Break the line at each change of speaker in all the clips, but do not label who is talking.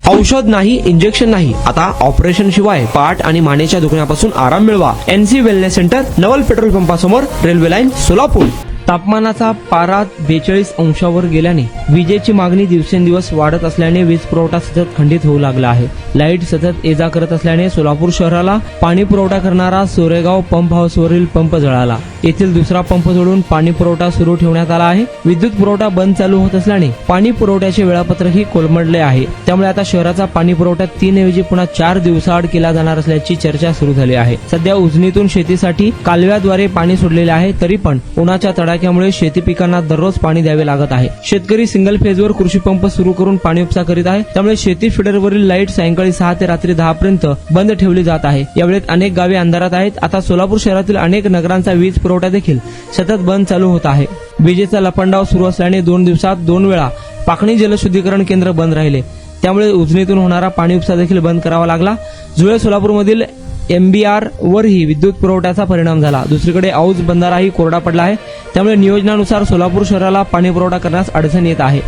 औषध नाही, इंजेक्शन नाही, आता ऑपरेशन शिवाय पाठ आणि मानेच्या दुखण्यापासून आराम मिळवा. NC वेलनेस सेंटर, नवल पेट्रोल पंपासमोर, रेल्वे लाईन, सोलापूर. तापमानाचा पारा 42 अंशावर गेल्याने विजेची मागणी दिवसेंदिवस वाढत असल्याने वीज पुरवठा सतत खंडित होऊ लागला आहे. लाईट सतत ये जा करत असल्याने सोलापूर शहराला पाणी पुरवठा करणारा सोरेगाव पंप हाऊसवरील पंप जळाला. येथील दुसरा पंप जोडून पाणी पुरवठा सुरू ठेवण्यात आला आहे. विद्युत पुरवठा बंद चालू होत असल्याने पाणी पुरवठ्याचे वेळापत्रकही कोलमडले आहे. त्यामुळे आता शहराचा पाणी पुरवठा 3 ऐवजी पुन्हा 4 दिवसाआड केला जाणार असल्याची चर्चा सुरू झाली आहे. सध्या उजनीतून शेतीसाठी कालव्याद्वारे पाणी सोडलेले आहे, तरी पण उन्हाच्या तडाख्यामुळे शेती पिकांना दररोज पाणी द्यावे लागत आहे. शेतकरी सिंगल फेजवर कृषी पंप सुरू करून पाणी उपसा करीत आहे. त्यामुळे शेती फिडरवरील लाईट सायंकाळी 6 ते रात्री 10 पर्यंत बंद ठेवली जात आहे. यावेळेत अनेक गावे अंधारात आहेत. आता सोलापूर शहरातील अनेक नगरांचा वीज पुरवठा देखील सतत बंद चालू होत आहे. विजेचा लपंडाव सुरू असल्याने 2 दिवसात 2 वेळा पाकणी जलशुद्धीकरण केंद्र बंद राहिले. त्यामुळे उजनीतून होणारा पाणी उपसा देखील बंद करावा लागला. जुळे सोलापूरमधील MBR वरही विद्युत पुरवठ्याचा परिणाम झाला. दुसरीकडे औज बंधाराही कोरडा पडला आहे. त्यामुळे नियोजनानुसार सोलापूर शहराला पाणी पुरवठा करण्यास अडचण येत आहे.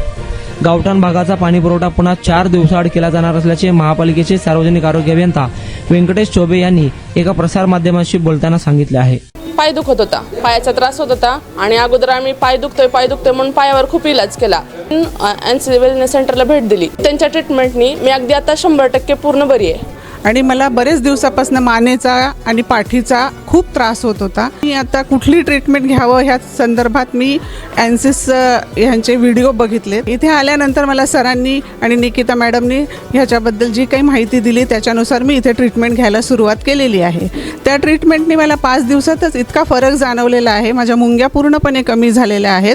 गावठाण भागाचा पाणी पुरवठा पुन्हा 4 दिवसाआड केला जाणार असल्याचे महापालिकेचे सार्वजनिक आरोग्य अभियंता व्यंकटेश चौबे यांनी एका प्रसार माध्यमाशी बोलताना सांगितले आहे.
पाय दुखत होता, पायाचा त्रास होत होता आणि अगोदर आम्ही पाय दुखतोय म्हणून पायावर खूप इलाज केला. NC वेलनेस सेंटरला भेट दिली. त्यांच्या ट्रीटमेंटनी मी अगदी आता 100% पूर्ण बरी आहे.
आणि मला बरेच दिवसापासून मानेचा आणि पाठीचा खूप त्रास होत होता. मी आता कुठली ट्रीटमेंट घ्यावं ह्या संदर्भात मी एनसिस ह्यांचे व्हिडिओ बघितले. इथे आल्यानंतर मला सरांनी आणि निकिता मॅडमनी ह्याच्याबद्दल जी काही माहिती दिली त्याच्यानुसार मी इथे ट्रीटमेंट घ्यायला सुरुवात केलेली आहे. त्या ट्रीटमेंटनी मला 5 दिवसातच इतका फरक जाणवलेला आहे. माझ्या मुंग्या पूर्णपणे कमी झालेल्या आहेत.